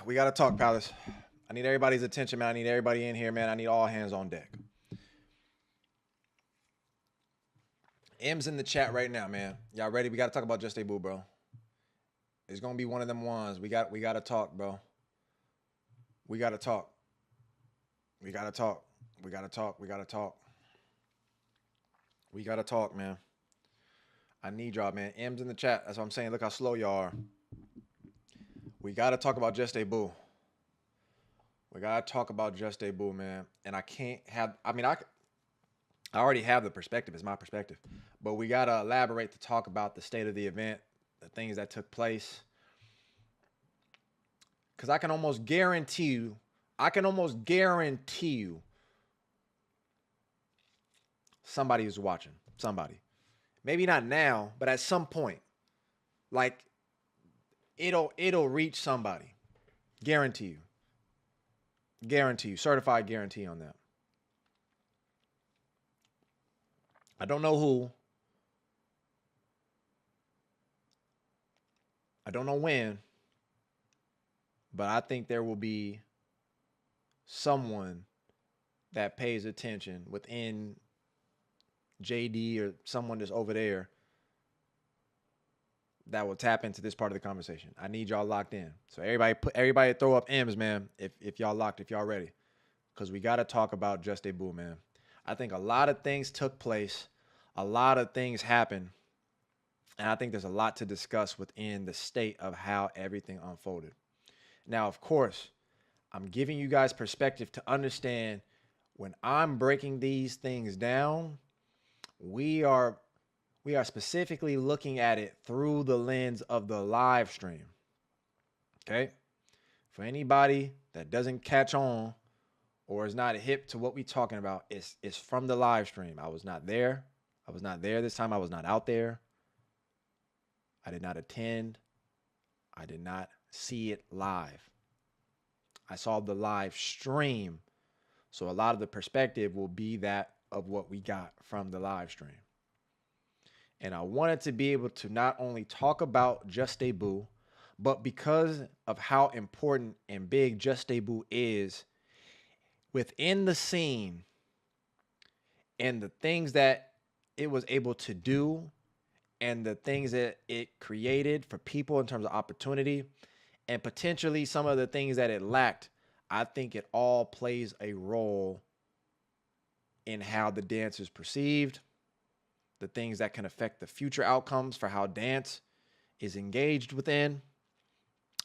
We got to talk, Palace. I need everybody's attention, man. I need everybody in here, man. I need all hands on deck. M's in the chat right now, man. Y'all ready? We got to talk about Juste Debout, bro. It's gonna be one of them ones. We got to talk, bro. We got to talk. We got to talk. We got to talk. We got to talk. We got to talk, man. I need y'all, man. M's in the chat. That's what I'm saying. Look how slow y'all are. We got to talk about Juste Debout. We got to talk about Juste Debout, man. And I can't have, I already have the perspective. It's my perspective. But we got to elaborate to talk about the state of the event, the things that took place. Because I can almost guarantee you, somebody is watching. Somebody. Maybe not now, but at some point. Like, it'll reach somebody. Guarantee you. Guarantee you. Certified guarantee on that. I don't know who. I don't know when. But I think there will be someone that pays attention within JD or someone that's over there that will tap into this part of the conversation. I need y'all locked in. So everybody throw up M's, man, if y'all locked, if y'all ready. Because we got to talk about Juste Debout, man. I think a lot of things took place. A lot of things happened. And I think there's a lot to discuss within the state of how everything unfolded. Now, of course, I'm giving you guys perspective to understand when I'm breaking these things down, we are specifically looking at it through the lens of the live stream. Okay? For anybody that doesn't catch on or is not hip to what we're talking about, it's from the live stream. I was not there. I was not there this time. I was not out there. I did not attend. I did not see it live. I saw the live stream. So a lot of the perspective will be that of what we got from the live stream. And I wanted to be able to not only talk about Juste Debout, but because of how important and big Juste Debout is within the scene and the things that it was able to do and the things that it created for people in terms of opportunity and potentially some of the things that it lacked, I think it all plays a role in how the dance is perceived, the things that can affect the future outcomes for how dance is engaged within.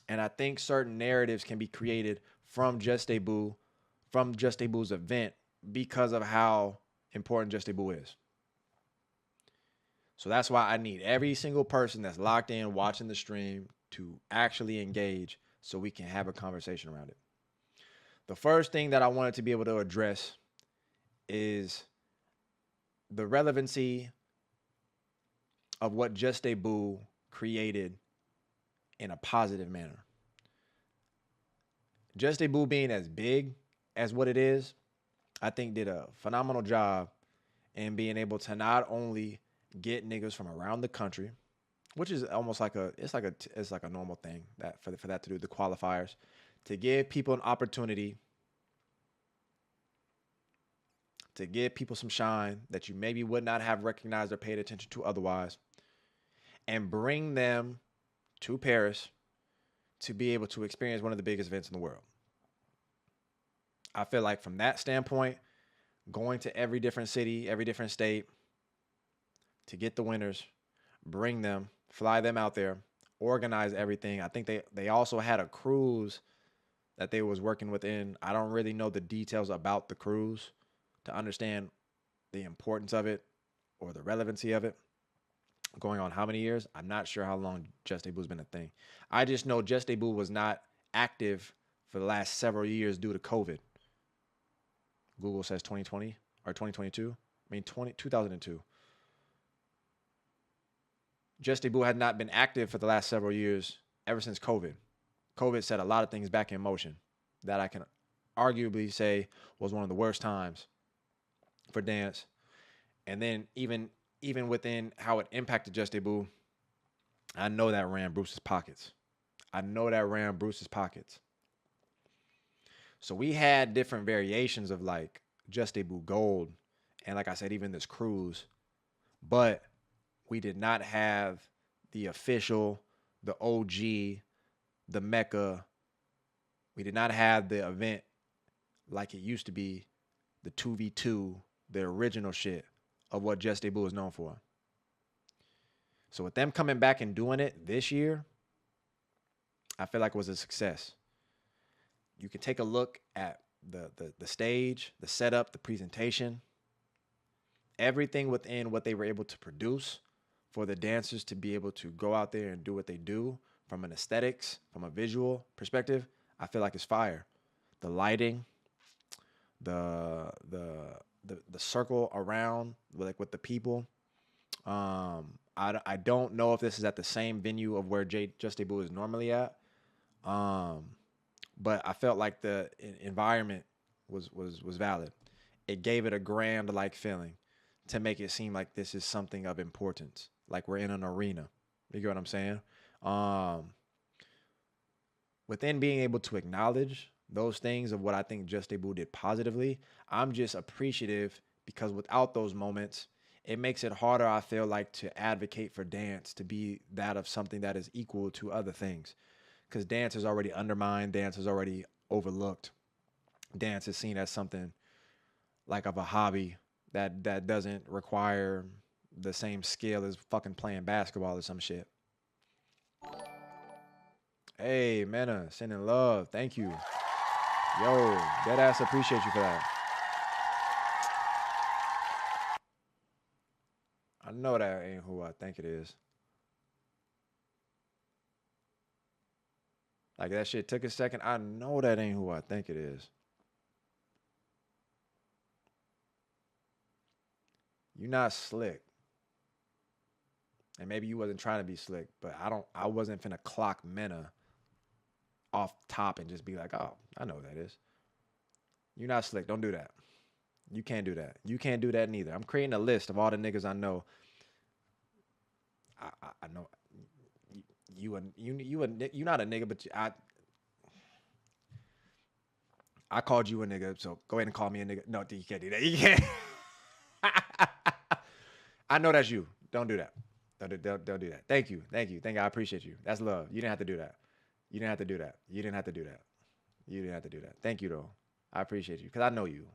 And I think certain narratives can be created from Juste Debout, from Juste Debout's event, because of how important Juste Debout is. So that's why I need every single person that's locked in watching the stream to actually engage so we can have a conversation around it. The first thing that I wanted to be able to address is the relevancy of what Juste Debout created in a positive manner. Juste Debout being as big as what it is, I think did a phenomenal job in being able to not only get niggas from around the country, which is almost like it's like a normal thing that for that to do the qualifiers, to give people an opportunity, to give people some shine that you maybe would not have recognized or paid attention to otherwise, and bring them to Paris to be able to experience one of the biggest events in the world. I feel like from that standpoint, going to every different city, every different state, to get the winners, bring them, fly them out there, organize everything. I think they also had a cruise that they was working within. I don't really know the details about the cruise to understand the importance of it or the relevancy of it. Going on how many years? I'm not sure how long Juste Debout's been a thing. I just know Juste Debout was not active for the last several years due to COVID. Google says 2020 or 2022. I mean 2002. Juste Debout had not been active for the last several years ever since COVID. COVID set a lot of things back in motion that I can arguably say was one of the worst times for dance. And then even within how it impacted Juste Debout, I know that ran Bruce's pockets. So we had different variations of like Juste Debout Gold, and like I said, even this cruise, but we did not have the official, the OG, the Mecca. We did not have the event like it used to be, the 2v2, the original shit of what Juste Debout is known for. So with them coming back and doing it this year, I feel like it was a success. You can take a look at the stage, the setup, the presentation, everything within what they were able to produce for the dancers to be able to go out there and do what they do from an aesthetics, from a visual perspective. I feel like it's fire. The lighting, the circle around, like with the people. I don't know if this is at the same venue of where Juste Debout is normally at. But I felt like the environment was valid. It gave it a grand like feeling to make it seem like this is something of importance, like we're in an arena. You get what I'm saying? Within being able to acknowledge those things of what I think Juste Debout did positively, I'm just appreciative because without those moments, it makes it harder, I feel like, to advocate for dance to be that of something that is equal to other things. Because dance is already undermined, dance is already overlooked. Dance is seen as something like of a hobby that doesn't require the same skill as fucking playing basketball or some shit. Hey, Mena, sending love. Thank you. Yo, deadass appreciate you for that. I know that ain't who I think it is. Like that shit took a second. I know that ain't who I think it is. You not slick. And maybe you wasn't trying to be slick, but I wasn't finna clock Mena off top and just be like, oh, I know who that is. You're not slick. Don't do that. You can't do that. You can't do that neither. I'm creating a list of all the niggas I know. I know you not a nigga, but I called you a nigga, so go ahead and call me a nigga. No, you can't do that. You can't. I know that's you. Don't do that. Don't do that. Thank you. I appreciate you. That's love. You didn't have to do that. You didn't have to do that. You didn't have to do that. You didn't have to do that. Thank you though. I appreciate you because I know you.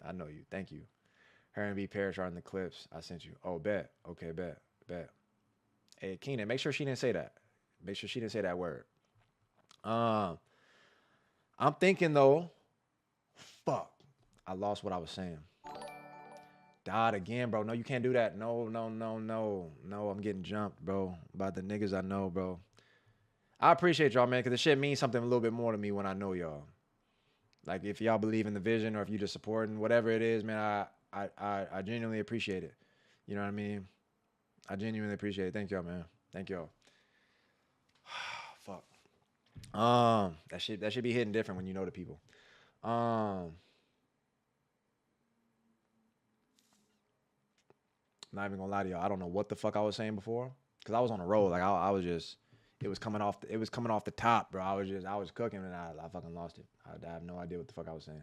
I know you. Thank you. Her and B Parrish are in the clips I sent you. Oh, bet. Okay, bet. Hey, Keenan, make sure she didn't say that. Make sure she didn't say that word. I'm thinking though. Fuck. I lost what I was saying. Died again, bro. No, you can't do that. No. I'm getting jumped, bro. By the niggas I know, bro. I appreciate y'all, man, because this shit means something a little bit more to me when I know y'all. Like if y'all believe in the vision or if you just supporting whatever it is, man, I genuinely appreciate it. You know what I mean? I genuinely appreciate it. Thank y'all, man. Thank y'all. Fuck. That should be hitting different when you know the people. Not even gonna lie to y'all. I don't know what the fuck I was saying before because I was on a roll. Like I was just, it was coming off the top, bro. I was cooking and I fucking lost it. I have no idea what the fuck I was saying.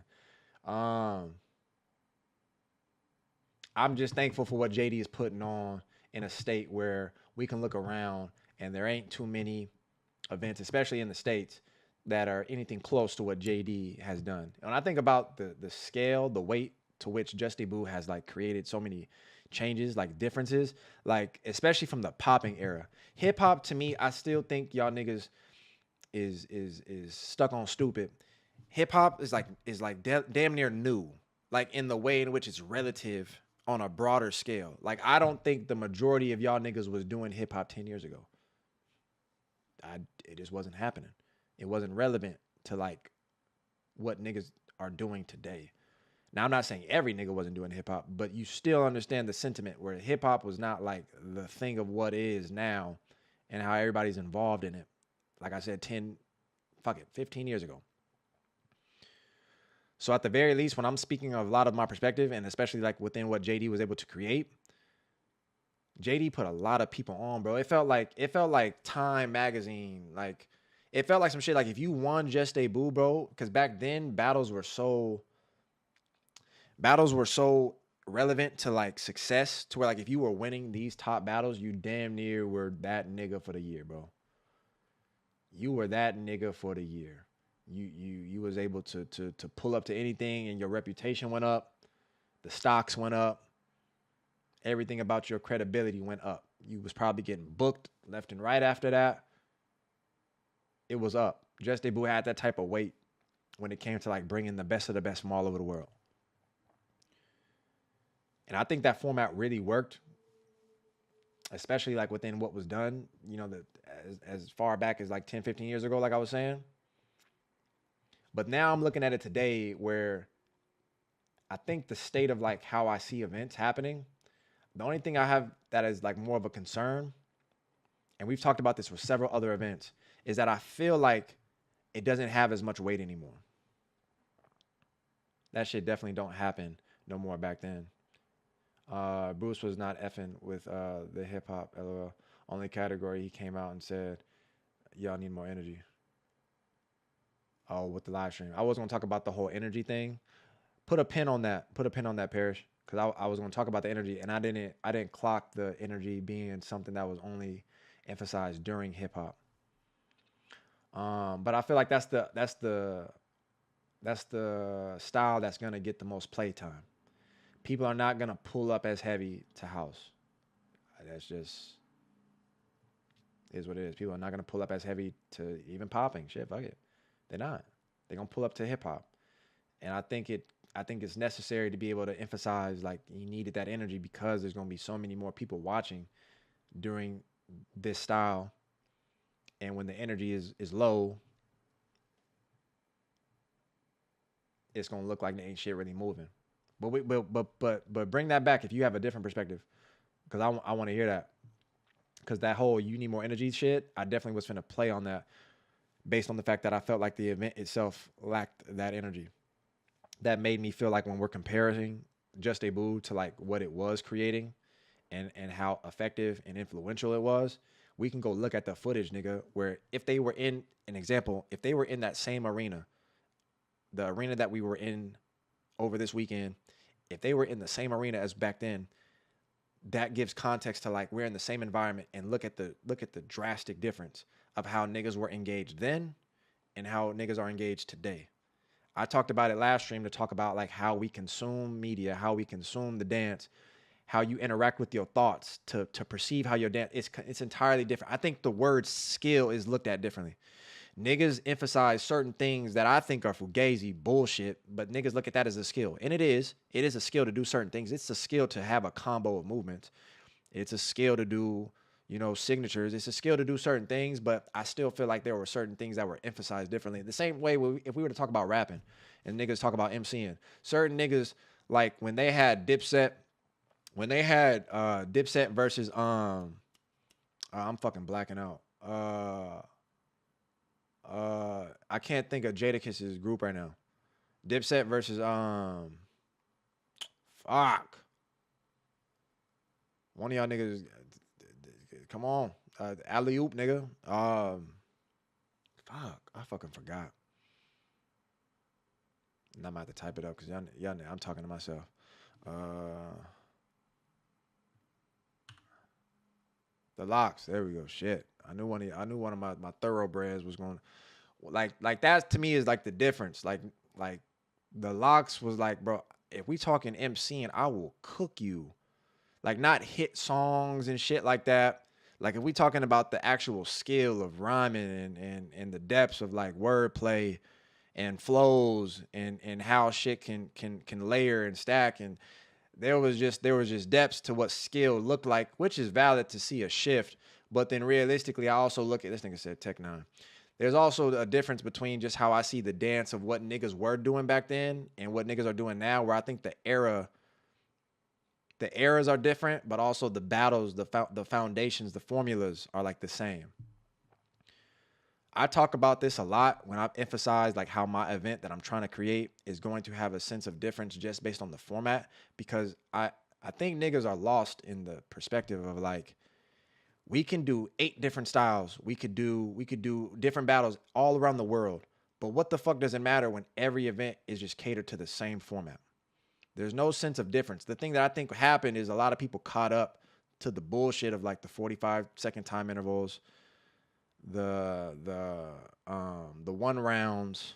I'm just thankful for what JD is putting on in a state where we can look around and there ain't too many events, especially in the States, that are anything close to what JD has done. And when I think about the scale, the weight to which Juste Debout has like created so many changes, like differences, like especially from the popping era. Hip hop to me, I still think y'all niggas is stuck on stupid. Hip hop is like damn near new, like in the way in which it's relative on a broader scale. Like I don't think the majority of y'all niggas was doing hip hop 10 years ago. It just wasn't happening. It wasn't relevant to like what niggas are doing today. Now I'm not saying every nigga wasn't doing hip hop, but you still understand the sentiment where hip hop was not like the thing of what is now and how everybody's involved in it. Like I said, 15 years ago. So at the very least, when I'm speaking of a lot of my perspective, and especially like within what JD was able to create, JD put a lot of people on, bro. It felt like Time magazine, like it felt like some shit. Like if you won Just Debut, bro, because back then battles were so relevant to like success to where like if you were winning these top battles, you damn near were that nigga for the year, bro. You were that nigga for the year. You was able to pull up to anything and your reputation went up, the stocks went up, everything about your credibility went up. You was probably getting booked left and right after that. It was up. Just Debut had that type of weight when it came to like bringing the best of the best from all over the world. And I think that format really worked, especially like within what was done, you know, as far back as like 10, 15 years ago, like I was saying. But now I'm looking at it today where I think the state of like how I see events happening, the only thing I have that is like more of a concern, and we've talked about this with several other events, is that I feel like it doesn't have as much weight anymore. That shit definitely don't happen no more back then. Bruce was not effing with the hip hop LOL. Only category he came out and said, y'all need more energy. Oh, with the live stream. I was gonna talk about the whole energy thing. Put a pin on that. Put a pin on that, Parrish. Because I was gonna talk about the energy and I didn't clock the energy being something that was only emphasized during hip hop. But I feel like that's the style that's gonna get the most playtime. People are not gonna pull up as heavy to house. That's just is what it is. People are not gonna pull up as heavy to even popping. Shit, fuck it. They're not. They're gonna pull up to hip hop. And I think it's necessary to be able to emphasize like you needed that energy because there's gonna be so many more people watching during this style. And when the energy is low, it's gonna look like there ain't shit really moving. But bring that back if you have a different perspective, because I want to hear that. Because that whole you need more energy shit, I definitely was finna play on that, based on the fact that I felt like the event itself lacked that energy. That made me feel like when we're comparing Just Debut to like what it was creating, and how effective and influential it was, we can go look at the footage, nigga. Where if they were in an example, if they were in that same arena, the arena that we were in over this weekend, if they were in the same arena as back then, that gives context to like we're in the same environment, and look at the drastic difference of how niggas were engaged then and how niggas are engaged today. I talked about it last stream to talk about like how we consume media, how we consume the dance, how you interact with your thoughts to perceive how your dance. It's entirely different. I think the word skill is looked at differently. Niggas emphasize certain things that I think are fugazi bullshit, but niggas look at that as a skill. And it is. It is a skill to do certain things. It's a skill to have a combo of movements. It's a skill to do, you know, signatures. It's a skill to do certain things, but I still feel like there were certain things that were emphasized differently. The same way if we were to talk about rapping and niggas talk about MCing, certain niggas, like when they had Dipset versus I'm fucking blacking out. I can't think of Jadakiss's group right now. Dipset versus fuck. One of y'all niggas, come on, alley oop nigga. Fuck, I fucking forgot. And I'm about to type it up because y'all, I'm talking to myself. The locks. There we go. Shit. I knew one of my thoroughbreds was going like that to me is like the difference. Like the locks was like, bro, if we talking MCing, I will cook you. Like not hit songs and shit like that. Like if we talking about the actual skill of rhyming and the depths of like wordplay and flows and how shit can layer and stack, and there was just depths to what skill looked like, which is valid to see a shift. But then realistically, I also look at this nigga said Tech 9. There's also a difference between just how I see the dance of what niggas were doing back then and what niggas are doing now, where I think the eras are different, but also the battles, the foundations, the formulas are like the same. I talk about this a lot when I've emphasized like how my event that I'm trying to create is going to have a sense of difference just based on the format, because I think niggas are lost in the perspective of like We can do 8 different styles. We could do different battles all around the world. But what the fuck does it matter when every event is just catered to the same format? There's no sense of difference. The thing that I think happened is a lot of people caught up to the bullshit of like the 45-second time intervals, the one rounds,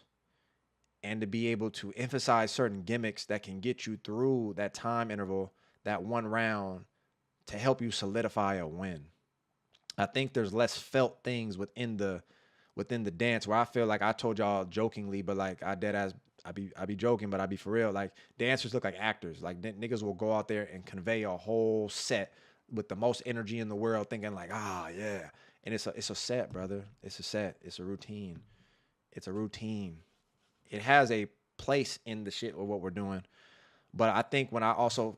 and to be able to emphasize certain gimmicks that can get you through that time interval, that one round, to help you solidify a win. I think there's less felt things within the dance where I feel like I told y'all jokingly, but like I dead ass I be joking, but I be for real. Like dancers look like actors. Like niggas will go out there and convey a whole set with the most energy in the world, thinking like, yeah. And it's a set, brother. It's a set. It's a routine. It's a routine. It has a place in the shit of what we're doing. But I think when I also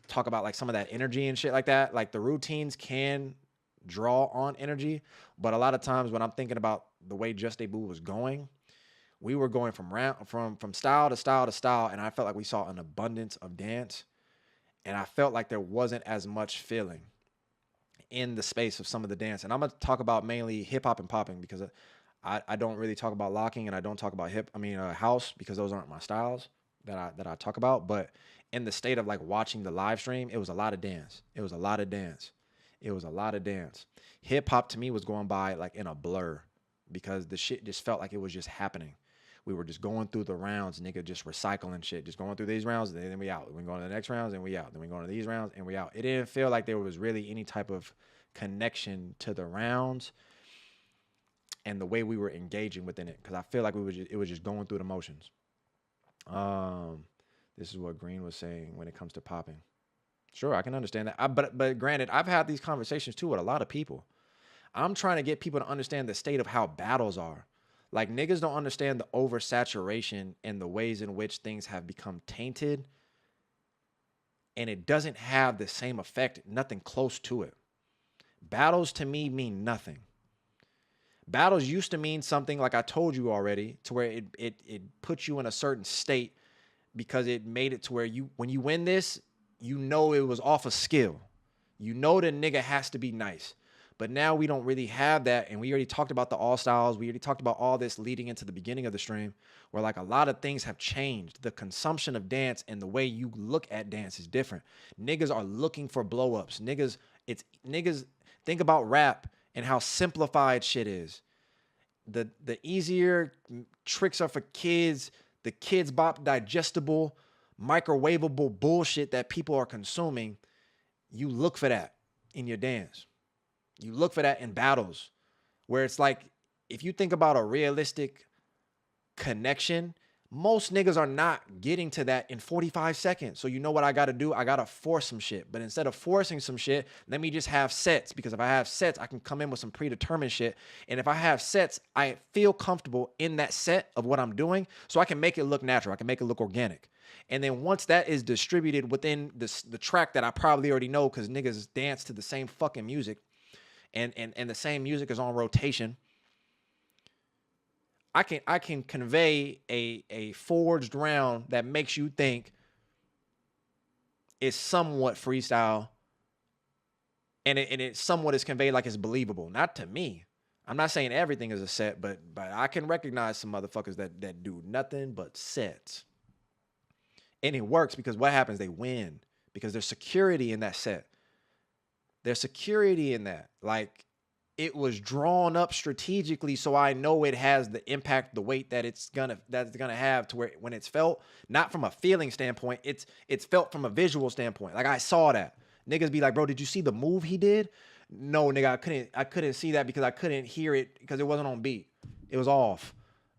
talk about like some of that energy and shit like that, like the routines can draw on energy. But a lot of times when I'm thinking about the way Juste Debout was going, we were going from style to style to style, and I felt like we saw an abundance of dance, and I felt like there wasn't as much feeling in the space of some of the dance. And I'm gonna talk about mainly hip hop and popping because I don't really talk about locking, and I don't talk about house, because those aren't my styles that I talk about. But in the state of like watching the live stream, it was a lot of dance. It was a lot of dance. It was a lot of dance. Hip hop to me was going by like in a blur because the shit just felt like it was just happening. We were just going through the rounds, nigga, just recycling shit, just going through these rounds, and then we out. We go to the next rounds, and we out. Then we go to these rounds, and we out. It didn't feel like there was really any type of connection to the rounds and the way we were engaging within it, because I feel like it was just going through the motions. This is what Green was saying when it comes to popping. Sure, I can understand that. But granted, I've had these conversations too with a lot of people. I'm trying to get people to understand the state of how battles are. Like niggas don't understand the oversaturation and the ways in which things have become tainted, and it doesn't have the same effect, nothing close to it. Battles to me mean nothing. Battles used to mean something, like I told you already, to where it puts you in a certain state because it made it to where when you win this, you know it was off of skill. You know the nigga has to be nice. But now we don't really have that, and we already talked about the all styles. We already talked about all this leading into the beginning of the stream, where like a lot of things have changed. The consumption of dance and the way you look at dance is different. Niggas are looking for blow ups. Niggas think about rap and how simplified shit is. The easier tricks are for kids. The kids bop digestible, microwavable bullshit that people are consuming. You look for that in your dance. You look for that in battles, where it's like, if you think about a realistic connection, most niggas are not getting to that in 45 seconds. So you know what I got to do? I got to force some shit. But instead of forcing some shit, let me just have sets, because if I have sets, I can come in with some predetermined shit. And if I have sets, I feel comfortable in that set of what I'm doing, so I can make it look natural. I can make it look organic. And then once that is distributed within the track that I probably already know, because niggas dance to the same fucking music, and the same music is on rotation, I can convey a forged round that makes you think it's somewhat freestyle, and it somewhat is conveyed like it's believable. Not to me. I'm not saying everything is a set, but I can recognize some motherfuckers that do nothing but sets. And it works because what happens? They win because there's security in that set. There's security in that. Like, it was drawn up strategically, so I know it has the impact, the weight that it's gonna have, to where when it's felt, not from a feeling standpoint, it's felt from a visual standpoint. Like, I saw that. Niggas be like, bro, did you see the move he did? No, nigga, I couldn't see that because I couldn't hear it because it wasn't on beat. It was off.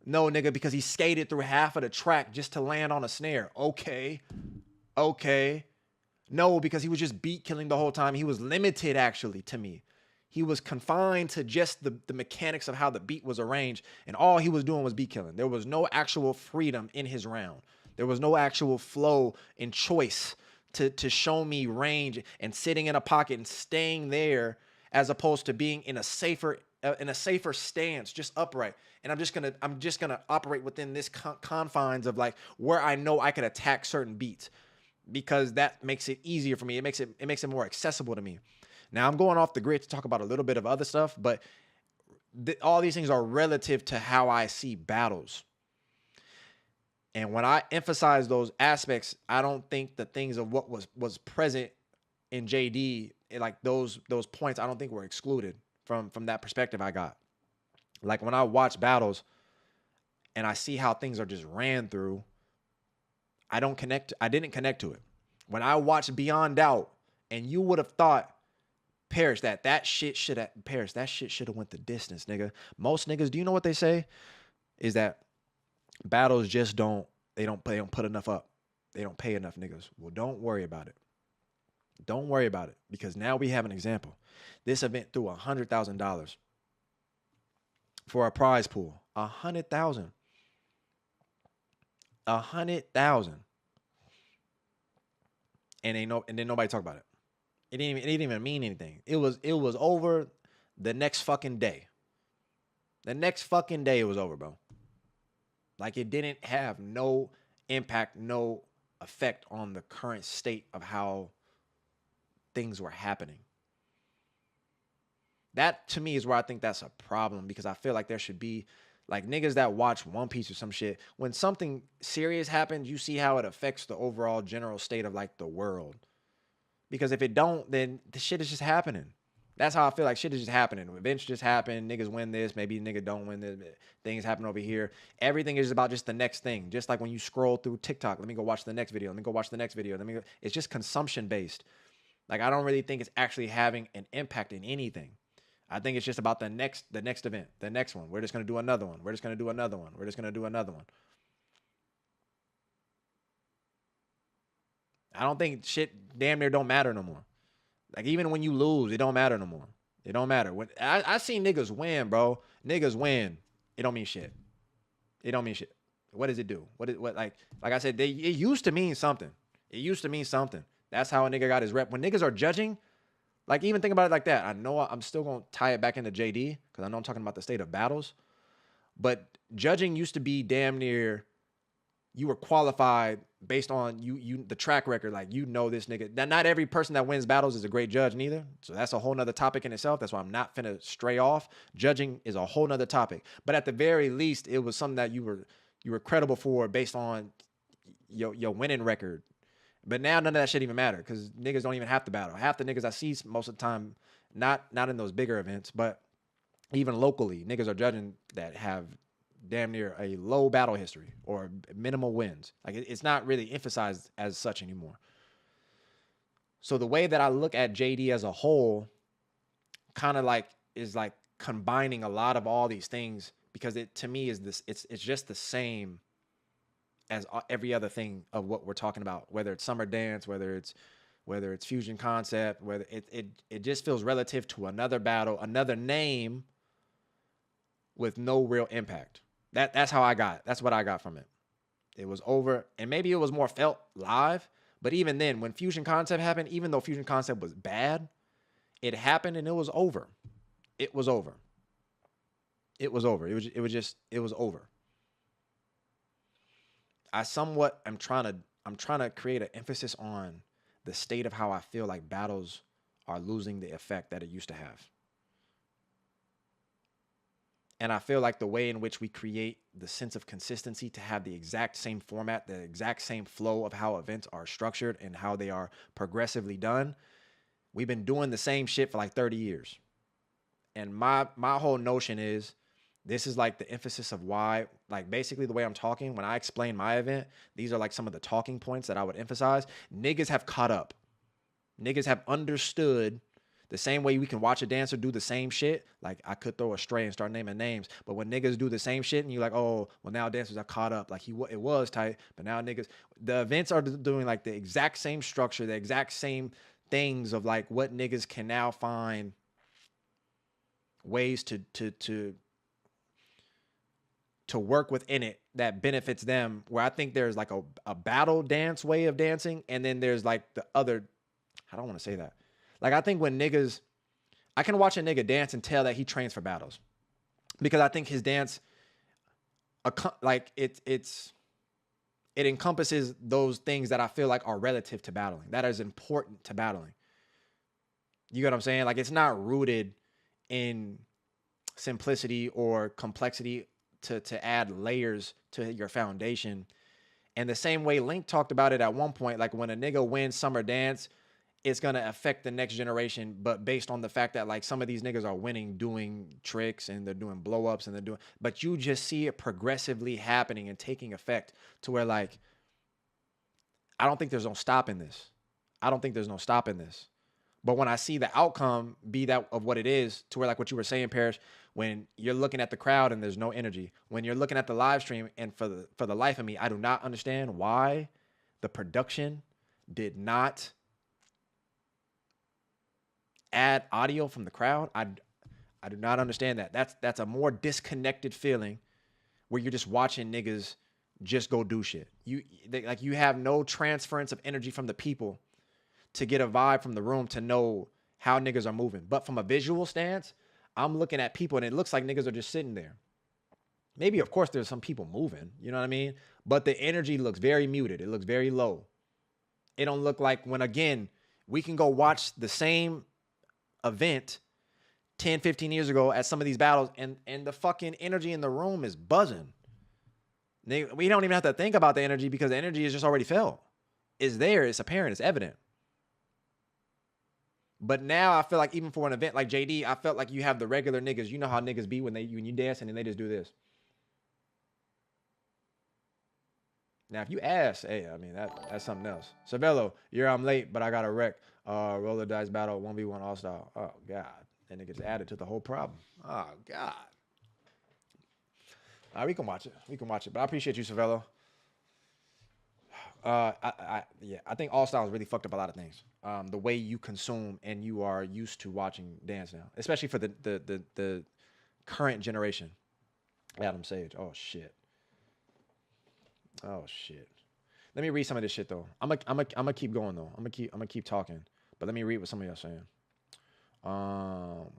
No, nigga, because he skated through half of the track just to land on a snare. Okay. No, because he was just beat killing the whole time. He was limited, actually, to me. He was confined to just the mechanics of how the beat was arranged, and all he was doing was beat killing. There was no actual freedom in his round. There was no actual flow and choice to show me range and sitting in a pocket and staying there, as opposed to being in a safer stance, just upright. And I'm just gonna operate within this confines of like where I know I can attack certain beats, because that makes it easier for me. It makes it more accessible to me. Now I'm going off the grid to talk about a little bit of other stuff, but all these things are relative to how I see battles. And when I emphasize those aspects, I don't think the things of what was present in JD, like those points, I don't think were excluded from that perspective I got. Like when I watch battles and I see how things are just ran through, I didn't connect to it. When I watched Beyond Doubt, and you would have thought, Parrish, that shit should have went the distance, nigga. Most niggas, do you know what they say? Is that battles just don't put enough up. They don't pay enough, niggas. Well, don't worry about it. Don't worry about it, because now we have an example. This event threw $100,000 for a prize pool. 100,000. 100,000. And then nobody talk about it. It didn't even mean anything. It was over the next fucking day. The next fucking day it was over, bro. Like it didn't have no impact, no effect on the current state of how things were happening. That to me is where I think that's a problem, because I feel like there should be like niggas that watch One Piece or some shit. When something serious happens, you see how it affects the overall general state of like the world. Because if it don't, then the shit is just happening. That's how I feel like shit is just happening. Events just happen. Niggas win this. Maybe nigga don't win this. Things happen over here. Everything is about just the next thing. Just like when you scroll through TikTok. Let me go watch the next video. Let me go watch the next video. It's just consumption based. Like I don't really think it's actually having an impact in anything. I think it's just about the next event. The next one. We're just going to do another one. We're just going to do another one. We're just going to do another one. I don't think shit damn near don't matter no more. Like even when you lose, it don't matter no more. It don't matter. When I seen niggas win, bro. Niggas win. It don't mean shit. It don't mean shit. What does it do? What like I said, it used to mean something. It used to mean something. That's how a nigga got his rep. When niggas are judging, like even think about it like that. I know I'm still gonna tie it back into JD because I know I'm talking about the state of battles. But judging used to be damn near you were qualified based on you the track record, like you know this nigga. Now, not every person that wins battles is a great judge neither. So that's a whole nother topic in itself. That's why I'm not finna stray off. Judging is a whole nother topic. But at the very least, it was something that you were credible for based on your winning record. But now none of that shit even matter because niggas don't even have to battle. Half the niggas I see most of the time, not in those bigger events, but even locally, niggas are judging that have damn near a low battle history or minimal wins. Like it's not really emphasized as such anymore. So the way that I look at JD as a whole kind of like is like combining a lot of all these things, because it to me is this, it's just the same as every other thing of what we're talking about, whether it's summer dance, whether it's fusion concept, whether it just feels relative to another battle, another name with no real impact. That's how I got. That's what I got from it. It was over, and maybe it was more felt live, but even then, when Fusion Concept happened, even though Fusion Concept was bad, it happened and it was over. It was over. It was over. It was over. I'm trying to create an emphasis on the state of how I feel like battles are losing the effect that it used to have. And I feel like the way in which we create the sense of consistency to have the exact same format, the exact same flow of how events are structured and how they are progressively done, we've been doing the same shit for like 30 years. And my whole notion is this is like the emphasis of why, like basically the way I'm talking, when I explain my event, these are like some of the talking points that I would emphasize. Niggas have caught up. Niggas have understood. The same way we can watch a dancer do the same shit, like I could throw a stray and start naming names, but when niggas do the same shit and you're like, oh, well now dancers are caught up, like it was tight, but now niggas, the events are doing like the exact same structure, the exact same things of like what niggas can now find ways to work within it that benefits them, where I think there's like a battle dance way of dancing, and then there's like the other, I don't want to say that. Like, I think when niggas, I can watch a nigga dance and tell that he trains for battles, because I think his dance, like it encompasses those things that I feel like are relative to battling, that is important to battling. You get what I'm saying? Like it's not rooted in simplicity or complexity to add layers to your foundation. And the same way Link talked about it at one point, like when a nigga wins Summer Dance, it's gonna affect the next generation, but based on the fact that like some of these niggas are winning doing tricks and they're doing blow ups and they're doing, but you just see it progressively happening and taking effect to where like I don't think there's no stopping this. I don't think there's no stopping this. But when I see the outcome be that of what it is, to where like what you were saying, Parrish, when you're looking at the crowd and there's no energy, when you're looking at the live stream, and for the life of me, I do not understand why the production did not add audio from the crowd. I do not understand that. That's a more disconnected feeling where you're just watching niggas just go do shit. Like you have no transference of energy from the people to get a vibe from the room to know how niggas are moving. But from a visual stance, I'm looking at people and it looks like niggas are just sitting there. Maybe, of course, there's some people moving, you know what I mean? But the energy looks very muted. It looks very low. It don't look like when, again, we can go watch the same event 10, 15 years ago at some of these battles and the fucking energy in the room is buzzing. We don't even have to think about the energy because the energy is just already felt. It's there. It's apparent. It's evident. But now I feel like even for an event like JD, I felt like you have the regular niggas. You know how niggas be when you dance and then they just do this. Now, if you ask, hey, I mean, that's something else. Cervello, I'm late, but I got a wreck. Roller dice battle, 1v1 all-star. Oh, God. And it gets added to the whole problem. Oh, God. All right, we can watch it. But I appreciate you, Cervello. I think All Styles really fucked up a lot of things. The way you consume and you are used to watching dance now, especially for the current generation. Adam Sage. Oh shit. Let me read some of this shit though. I'm gonna keep going though. I'm gonna keep talking. But let me read what some of y'all saying.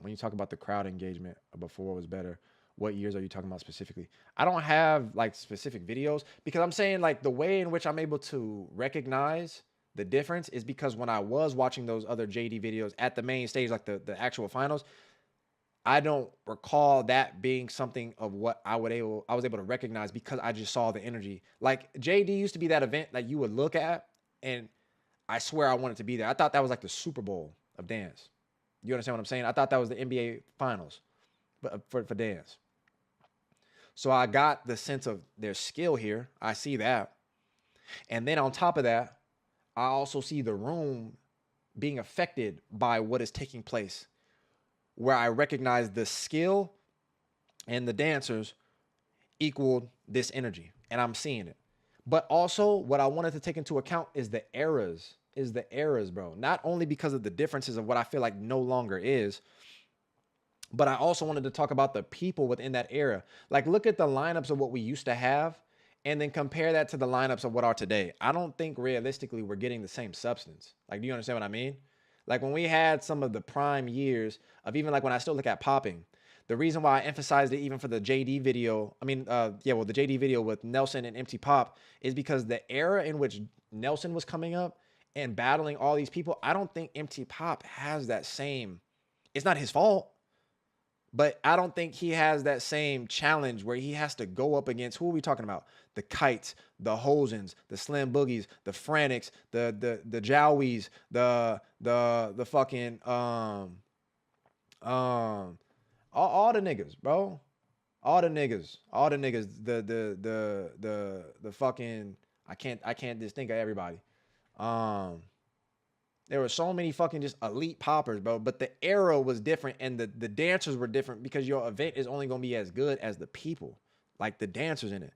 When you talk about the crowd engagement before was better, what years are you talking about specifically? I don't have like specific videos because I'm saying like the way in which I'm able to recognize the difference is because when I was watching those other JD videos at the main stage, like the actual finals, I don't recall that being something of what I was able to recognize because I just saw the energy. Like JD used to be that event that you would look at and I swear I wanted to be there. I thought that was like the Super Bowl of dance. You understand what I'm saying? I thought that was the NBA finals but for dance. So I got the sense of their skill here. I see that. And then on top of that, I also see the room being affected by what is taking place, where I recognize the skill and the dancers equaled this energy, and I'm seeing it. But also, what I wanted to take into account is the eras, bro. Not only because of the differences of what I feel like no longer is, but I also wanted to talk about the people within that era. Like, look at the lineups of what we used to have, and then compare that to the lineups of what are today. I don't think realistically we're getting the same substance. Like, do you understand what I mean? Like when we had some of the prime years of even like when I still look at popping, the reason why I emphasized it even for the JD video, the JD video with Nelson and Empty Pop is because the era in which Nelson was coming up and battling all these people, I don't think Empty Pop has that same, it's not his fault, but I don't think he has that same challenge where he has to go up against, who are we talking about? The Kites, the Hosens, the Slim Boogies, the Frantics, the Jowies, the fucking all the niggas, bro. All the niggas. The fucking I can't just think of everybody. There were so many fucking just elite poppers, bro. But the era was different and the dancers were different because your event is only going to be as good as the people, like the dancers in it.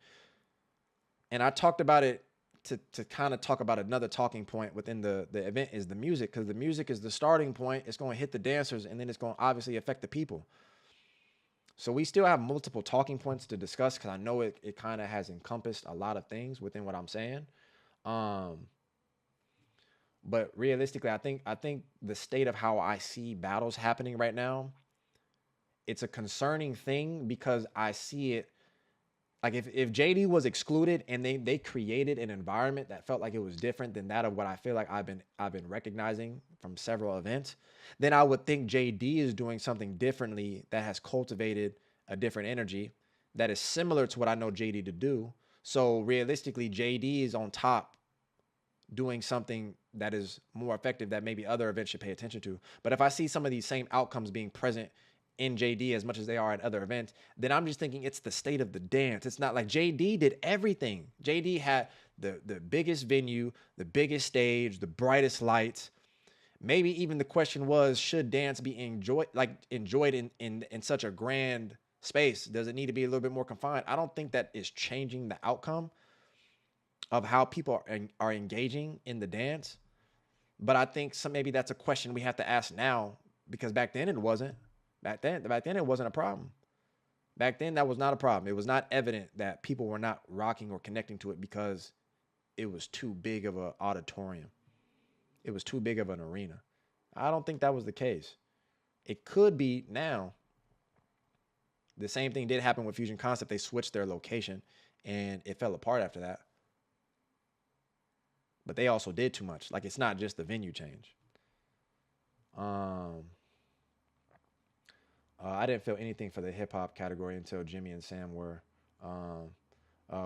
And I talked about it to kind of talk about another talking point within the event is the music, because the music is the starting point. It's going to hit the dancers and then it's going to obviously affect the people. So we still have multiple talking points to discuss because I know it kind of has encompassed a lot of things within what I'm saying. But realistically, I think the state of how I see battles happening right now, it's a concerning thing because I see it. Like if JD was excluded and they created an environment that felt like it was different than that of what I feel like I've been recognizing from several events, then I would think JD is doing something differently that has cultivated a different energy that is similar to what I know JD to do. So realistically, JD is on top doing something that is more effective that maybe other events should pay attention to. But if I see some of these same outcomes being present in JD as much as they are at other events, then I'm just thinking it's the state of the dance. It's not like JD did everything. JD had the biggest venue, the biggest stage, the brightest lights. Maybe even the question was, should dance be enjoyed in such a grand space? Does it need to be a little bit more confined? I don't think that is changing the outcome of how people are engaging in the dance. But I think maybe that's a question we have to ask now, because back then it wasn't. Back then it wasn't a problem. Back then that was not a problem. It was not evident that people were not rocking or connecting to it because it was too big of an auditorium. It was too big of an arena. I don't think that was the case. It could be now. The same thing did happen with Fusion Concept. They switched their location and it fell apart after that. But they also did too much. Like, it's not just the venue change. I didn't feel anything for the hip hop category until Jimmy and Sam were,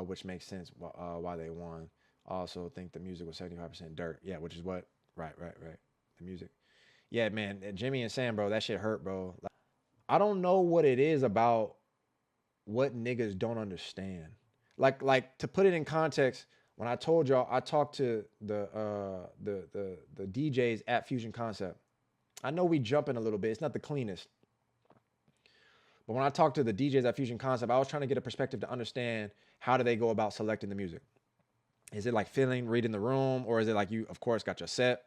which makes sense why they won. I also think the music was 75% dirt. Yeah, which is what. Right. The music. Yeah, man. Jimmy and Sam, bro, that shit hurt, bro. Like, I don't know what it is about what niggas don't understand. Like to put it in context, when I told y'all I talked to the DJs at Fusion Concept. I know we jumping a little bit. It's not the cleanest. But when I talked to the DJs at Fusion Concept, I was trying to get a perspective to understand how do they go about selecting the music. Is it like reading the room, or is it like you, of course, got your set?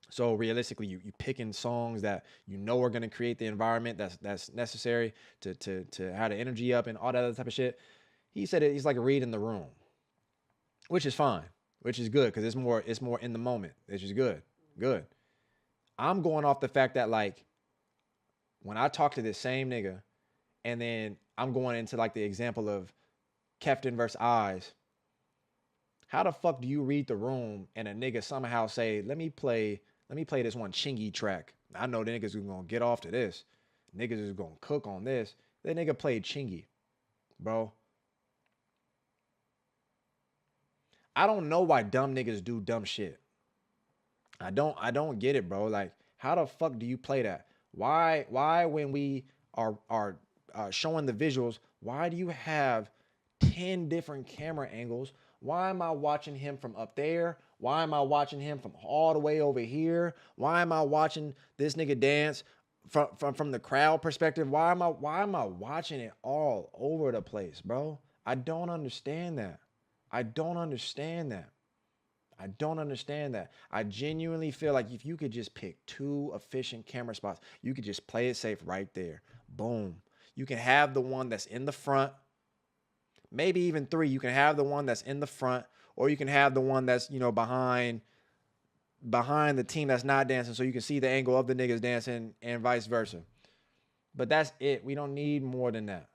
So realistically, you picking songs that you know are going to create the environment that's necessary to have the energy up and all that other type of shit. He said he's like reading the room, which is fine, which is good because it's more in the moment, which is good. I'm going off the fact that, like, when I talk to this same nigga, and then I'm going into like the example of Kefton versus Eyes. How the fuck do you read the room and a nigga somehow say, let me play this one Chingy track? I know the niggas is gonna get off to this. Niggas is gonna cook on this. That nigga played Chingy, bro. I don't know why dumb niggas do dumb shit. I don't get it, bro. Like, how the fuck do you play that? Why when we are showing the visuals, why do you have 10 different camera angles? Why am I watching him from up there? Why am I watching him from all the way over here? Why am I watching this nigga dance from the crowd perspective? Why am I watching it all over the place, bro? I don't understand that. I don't understand that. I genuinely feel like if you could just pick 2 efficient camera spots, you could just play it safe right there. Boom. You can have the one that's in the front, maybe even 3. You can have the one that's in the front, or you can have the one that's, behind the team that's not dancing, so you can see the angle of the niggas dancing and vice versa. But that's it. We don't need more than that.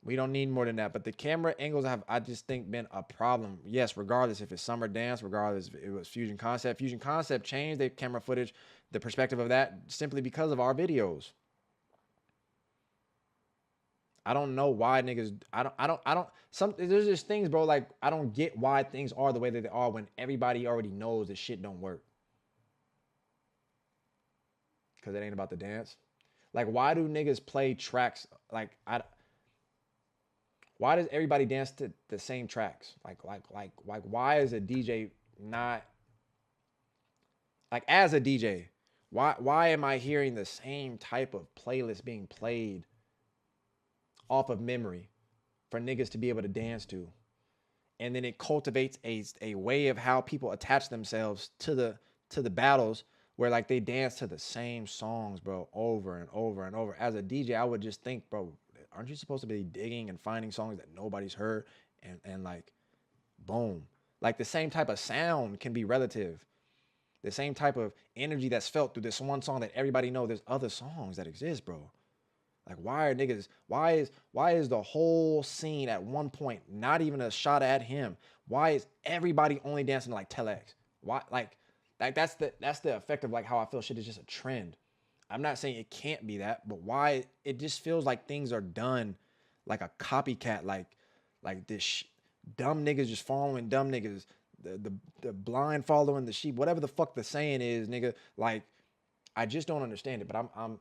But the camera angles I just think, been a problem. Yes, regardless if it's Summer Dance, regardless if it was Fusion Concept. Fusion Concept changed their camera footage, the perspective of that, simply because of our videos. I don't know why niggas. There's just things, bro. Like, I don't get why things are the way that they are when everybody already knows that shit don't work. Because it ain't about the dance. Like, why do niggas play tracks? Like, why does everybody dance to the same tracks? Like, why is a DJ not, like, as a DJ, why am I hearing the same type of playlist being played off of memory for niggas to be able to dance to? And then it cultivates a way of how people attach themselves to the battles, where like they dance to the same songs, bro, over and over and over. As a DJ, I would just think, bro, aren't you supposed to be digging and finding songs that nobody's heard and like, boom. Like, the same type of sound can be relative. The same type of energy that's felt through this one song that everybody knows. There's other songs that exist, bro. Like, why is the whole scene at one point not even a shot at him? Why is everybody only dancing to like Telex? Why like that's the effect of like how I feel shit is just a trend. I'm not saying it can't be that, but why it just feels like things are done like a copycat, like dumb niggas just following dumb niggas, the blind following the sheep, whatever the fuck the saying is, nigga. Like I just don't understand it. But I'm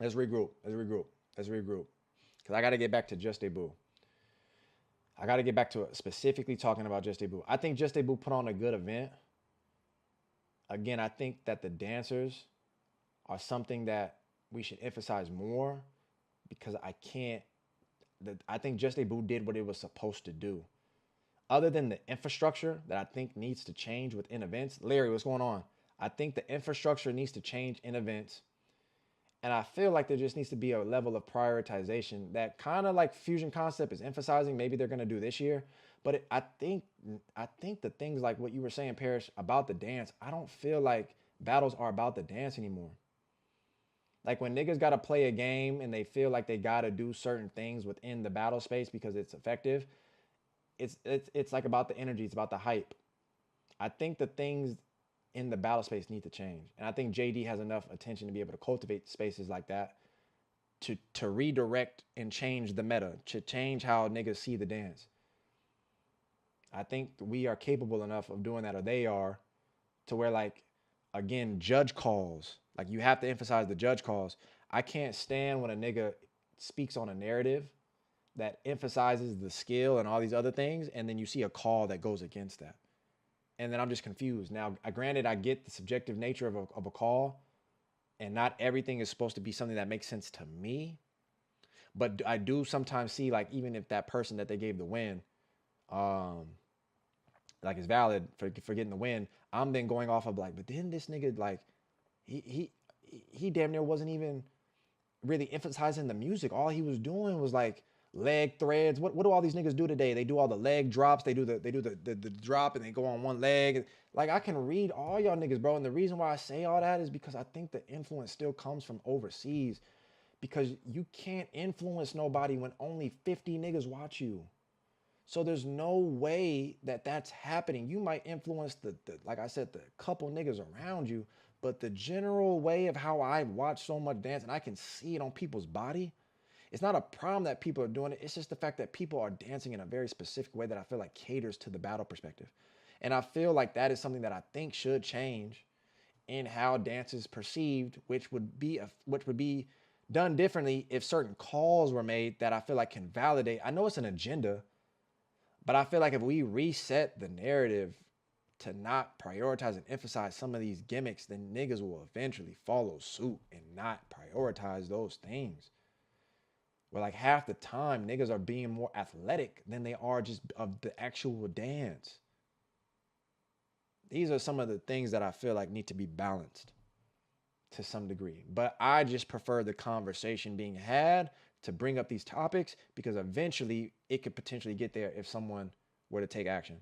let's regroup, because I got to get back to Juste Debout. I got to get back to specifically talking about Juste Debout. I think Juste Debout put on a good event. Again, I think that the dancers are something that we should emphasize more because I think Just Debout did what it was supposed to do. Other than the infrastructure that I think needs to change within events, Larry, what's going on? I think the infrastructure needs to change in events. And I feel like there just needs to be a level of prioritization that kind of like Fusion Concept is emphasizing. Maybe they're going to do this year. But I think the things like what you were saying, Parrish, about the dance, I don't feel like battles are about the dance anymore. Like when niggas gotta play a game and they feel like they gotta do certain things within the battle space because it's effective, it's like about the energy, it's about the hype. I think the things in the battle space need to change. And I think JD has enough attention to be able to cultivate spaces like that to redirect and change the meta, to change how niggas see the dance. I think we are capable enough of doing that, or they are, to where like again, judge calls. Like you have to emphasize the judge calls. I can't stand when a nigga speaks on a narrative that emphasizes the skill and all these other things, and then you see a call that goes against that. And then I'm just confused. Now, granted, I get the subjective nature of a call, and not everything is supposed to be something that makes sense to me. But I do sometimes see, like, even if that person that they gave the win, um, like is valid for getting the win, I'm then going off of like, but then this nigga like he he he damn near wasn't even really emphasizing the music. All he was doing was like leg threads. What do all these niggas do today? They do all the leg drops. They do the drop and they go on one leg. Like I can read all y'all niggas, bro. And the reason why I say all that is because I think the influence still comes from overseas. Because you can't influence nobody when only 50 niggas watch you. So there's no way that that's happening. You might influence the like I said, the couple niggas around you, but the general way of how I watch so much dance and I can see it on people's body, it's not a problem that people are doing it. It's just the fact that people are dancing in a very specific way that I feel like caters to the battle perspective. And I feel like that is something that I think should change in how dance is perceived, which would be done differently if certain calls were made that I feel like can validate. I know it's an agenda, but I feel like if we reset the narrative to not prioritize and emphasize some of these gimmicks, then niggas will eventually follow suit and not prioritize those things. Where like half the time niggas are being more athletic than they are just of the actual dance. These are some of the things that I feel like need to be balanced to some degree. But I just prefer the conversation being had to bring up these topics because eventually it could potentially get there if someone were to take action.